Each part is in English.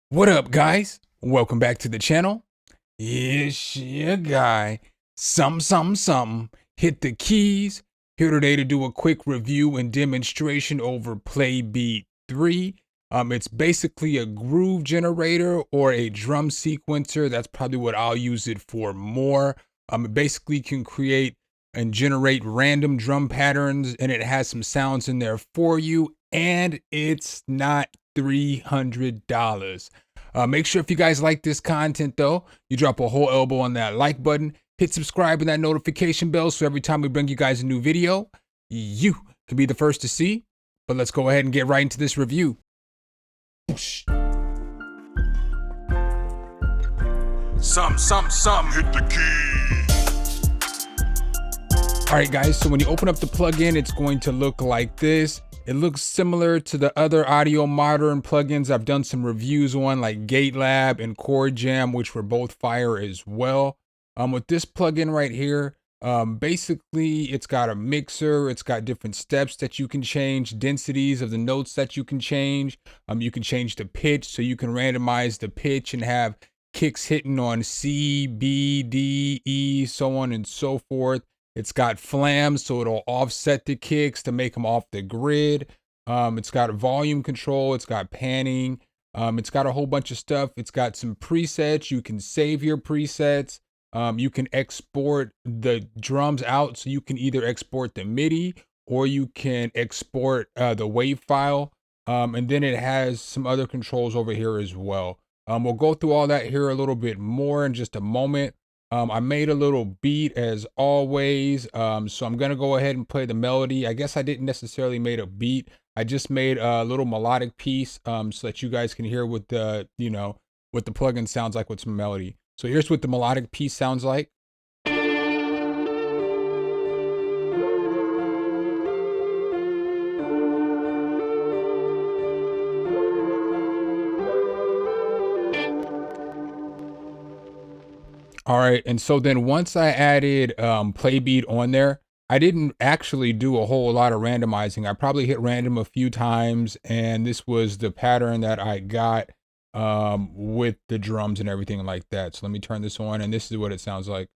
What up, guys? Welcome back to the channel. It's your guy, Something. Hit the keys. Here today to do a quick review and demonstration over Playbeat 3. It's basically a groove generator or a drum sequencer. That's probably what I'll use it for more. It basically can create and generate random drum patterns, and it has some sounds in there for you, and it's not $300. Make sure if you guys like this content though, you drop a whole elbow on that like button, hit subscribe and that notification bell so every time we bring you guys a new video, you can be the first to see. But let's go ahead and get right into this review. Some, hit the key. All right, guys, so when you open up the plugin, it's going to look like this. It looks similar to the other Audiomodern plugins I've done some reviews on, like GateLab and Chord Jam, which were both fire as well. With this plugin right here, basically it's got a mixer, it's got different steps that you can change, densities of the notes that you can change. You can change the pitch, so you can randomize the pitch and have kicks hitting on C, B, D, E, so on and so forth. It's got flams, so it'll offset the kicks to make them off the grid. It's got volume control. It's got panning. It's got a whole bunch of stuff. It's got some presets. You can save your presets. You can export the drums out. So you can either export the MIDI or you can export the WAV file. And then it has some other controls over here as well. We'll go through all that here a little bit more in just a moment. I made a little beat as always, so I'm gonna go ahead and play the melody. I guess I didn't necessarily make a beat. I just made a little melodic piece so that you guys can hear what the, what the plugin sounds like with some melody. So here's what the melodic piece sounds like. All right, and so then once I added Playbeat on there, I didn't actually do a whole lot of randomizing. I probably hit random a few times, and this was the pattern that I got with the drums and everything like that. So let me turn this on, and this is what it sounds like.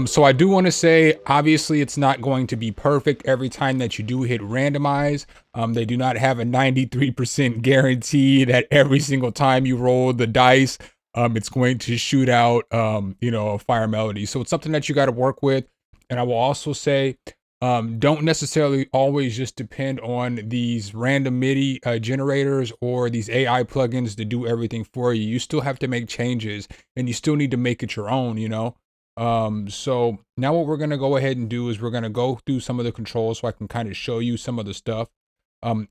So I do want to say, obviously, it's not going to be perfect every time that you do hit randomize. They do not have a 93% guarantee that every single time you roll the dice, it's going to shoot out, a fire melody. So it's something that you got to work with. And I will also say, don't necessarily always just depend on these random MIDI generators or these AI plugins to do everything for you. You still have to make changes, and you still need to make it your own, So now what we're going to go ahead and do is we're going to go through some of the controls so I can kind of show you some of the stuff.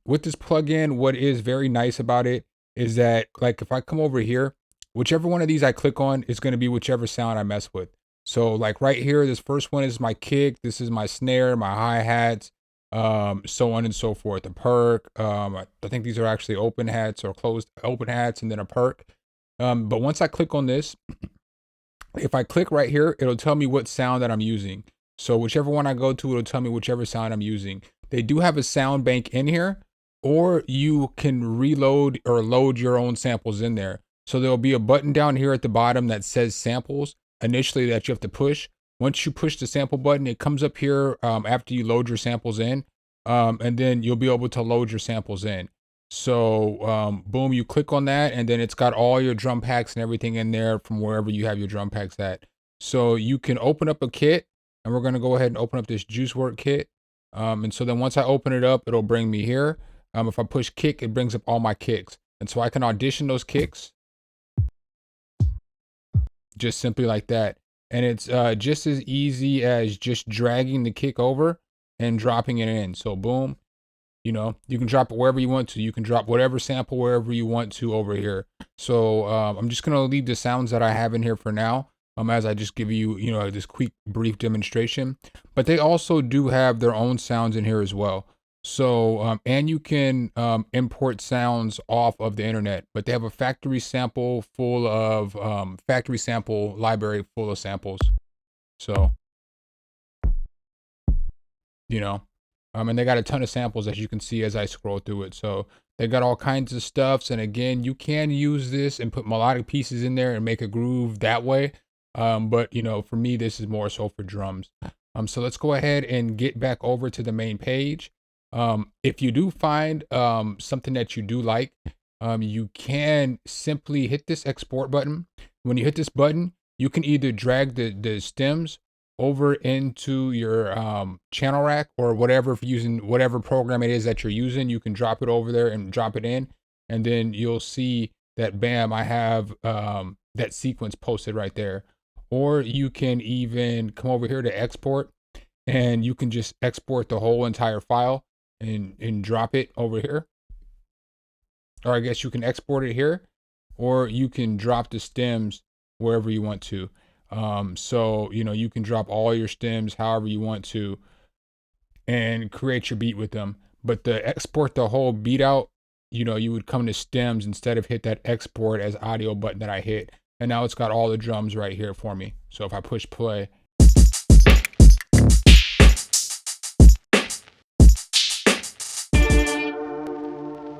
With this plugin, what is very nice about it is that, like, if I come over here, whichever one of these I click on is going to be whichever sound I mess with. So like right here, this first one is my kick, this is my snare, my hi-hats, so on and so forth. A perk, I think these are actually open hats or closed open hats, and then a perk. But once I click on this, if I click right here, it'll tell me what sound that I'm using. So whichever one I go to, it'll tell me whichever sound I'm using. They do have a sound bank in here, or you can reload or load your own samples in there. So there'll be a button down here at the bottom that says samples initially that you have to push. Once you push the sample button, it comes up here after you load your samples in, and then you'll be able to load your samples in. So boom, you click on that, and then it's got all your drum packs and everything in there from wherever you have your drum packs at. So you can open up a kit, and we're going to go ahead and open up this Juice Work kit. And so then once I open it up, it'll bring me here. If I push kick, it brings up all my kicks. And so I can audition those kicks just simply like that. And it's just as easy as just dragging the kick over and dropping it in. So boom. You can drop it wherever you want to. You can drop whatever sample wherever you want to over here. So I'm just going to leave the sounds that I have in here for now. as I just give you, this quick brief demonstration. But they also do have their own sounds in here as well. So, and you can import sounds off of the internet, but they have a factory sample full of factory sample library full of samples. So, you know, and they got a ton of samples, as you can see as I scroll through it. So they got all kinds of stuffs. And again, you can use this and put melodic pieces in there and make a groove that way. But for me, this is more so for drums. So let's go ahead and get back over to the main page. If you do find something that you do like, you can simply hit this export button. When you hit this button, you can either drag the stems over into your channel rack or whatever. If you're using whatever program it is that you're using, you can drop it over there and drop it in, and then you'll see that bam, I have that sequence posted right there. Or you can even come over here to export, and you can just export the whole entire file and drop it over here. Or I guess you can export it here, or you can drop the stems wherever you want to. So you can drop all your stems however you want to and create your beat with them. But to export the whole beat out, you would come to stems instead of hit that export as audio button that I hit. And now it's got all the drums right here for me. So if I push play,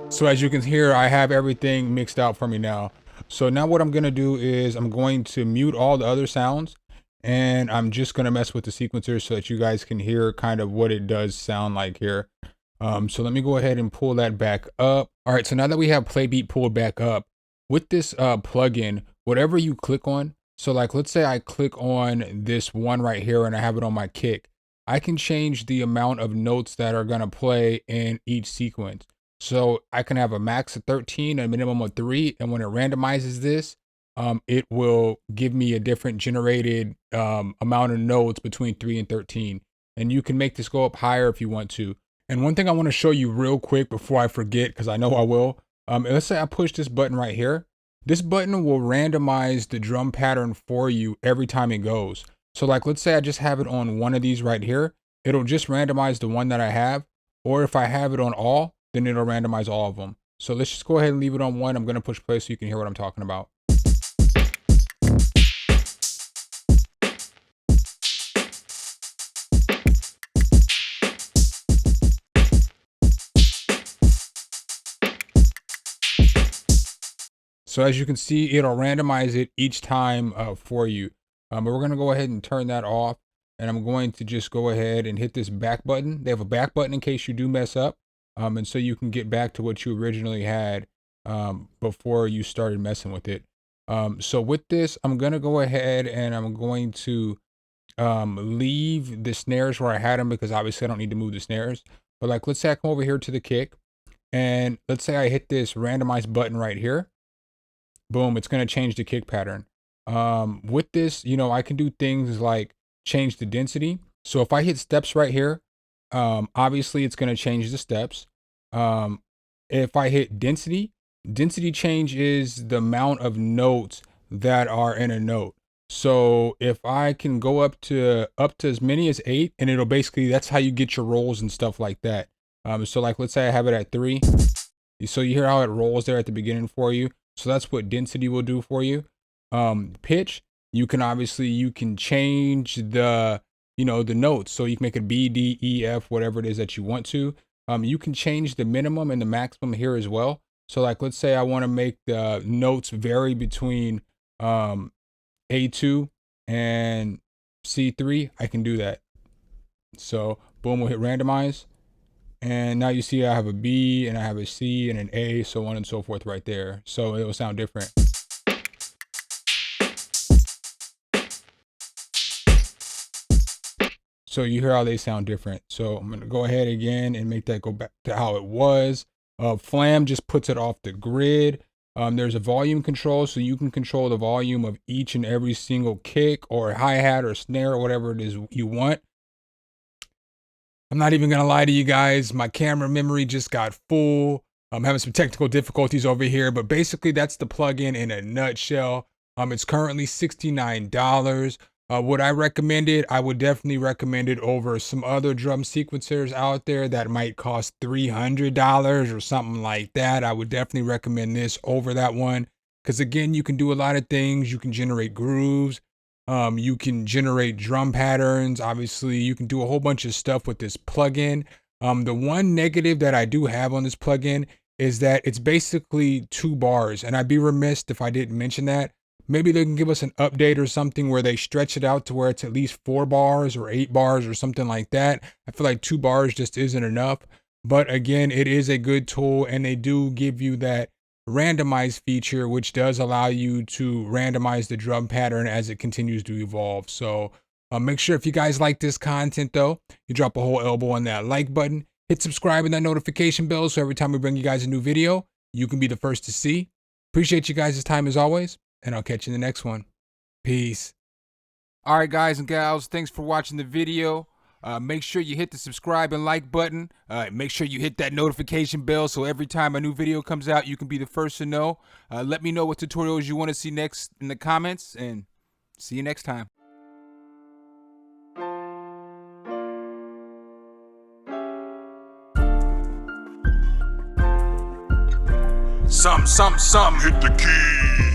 so as you can hear, I have everything mixed out for me now. So now what I'm going to do is I'm going to mute all the other sounds, and I'm just going to mess with the sequencer so that you guys can hear kind of what it does sound like here. So let me go ahead and pull that back up. All right, so now that we have Playbeat pulled back up, with this plugin, whatever you click on, so like let's say I click on this one right here and I have it on my kick, I can change the amount of notes that are going to play in each sequence. So I can have a max of 13, a minimum of 3, and when it randomizes this, it will give me a different generated amount of notes between 3 and 13. And you can make this go up higher if you want to. And one thing I want to show you real quick before I forget, because I know I will, let's say I push this button right here. This button will randomize the drum pattern for you every time it goes. So like, let's say I just have it on one of these right here. It'll just randomize the one that I have. Or if I have it on all, then it'll randomize all of them. So let's just go ahead and leave it on one. I'm going to push play so you can hear what I'm talking about. So as you can see, it'll randomize it each time for you. But we're going to go ahead and turn that off. And I'm going to just go ahead and hit this back button. They have a back button in case you do mess up. And so you can get back to what you originally had before you started messing with it. So with this, I'm going to go ahead and I'm going to leave the snares where I had them, because obviously I don't need to move the snares. But like, let's say I come over here to the kick, and let's say I hit this randomize button right here. Boom, it's going to change the kick pattern. With this, I can do things like change the density. So if I hit steps right here, obviously it's going to change the steps. If I hit density change is the amount of notes that are in a note. So if I can go up to as many as 8, and it'll basically, that's how you get your rolls and stuff like that. So like, let's say I have it at 3. So you hear how it rolls there at the beginning for you. So that's what density will do for you. Pitch, you can change the, the notes. So you can make it B, D, E, F, whatever it is that you want to. You can change the minimum and the maximum here as well. So like, let's say I want to make the notes vary between A2 and C3, I can do that. So boom, we'll hit randomize. And now you see I have a B and I have a C and an A, so on and so forth right there. So it will sound different. So you hear how they sound different. So I'm going to go ahead again and make that go back to how it was. Flam just puts it off the grid. There's a volume control, so you can control the volume of each and every single kick or hi-hat or snare or whatever it is you want. I'm not even going to lie to you guys. My camera memory just got full. I'm having some technical difficulties over here, but basically that's the plugin in a nutshell. It's currently $69. Would I recommend it? I would definitely recommend it over some other drum sequencers out there that might cost $300 or something like that. I would definitely recommend this over that one because, again, you can do a lot of things. You can generate grooves. You can generate drum patterns. Obviously, you can do a whole bunch of stuff with this plugin. The one negative that I do have on this plugin is that it's basically 2 bars, and I'd be remiss if I didn't mention that. Maybe they can give us an update or something where they stretch it out to where it's at least 4 bars or 8 bars or something like that. I feel like 2 bars just isn't enough. But again, it is a good tool, and they do give you that randomize feature, which does allow you to randomize the drum pattern as it continues to evolve. So make sure if you guys like this content though, you drop a whole elbow on that like button, hit subscribe and that notification bell so every time we bring you guys a new video, you can be the first to see. Appreciate you guys' time as always, and I'll catch you in the next one. Peace. All right, guys and gals, thanks for watching the video. Make sure you hit the subscribe and like button. Make sure you hit that notification bell so every time a new video comes out, you can be the first to know. Let me know what tutorials you want to see next in the comments, and see you next time. Some, hit the key.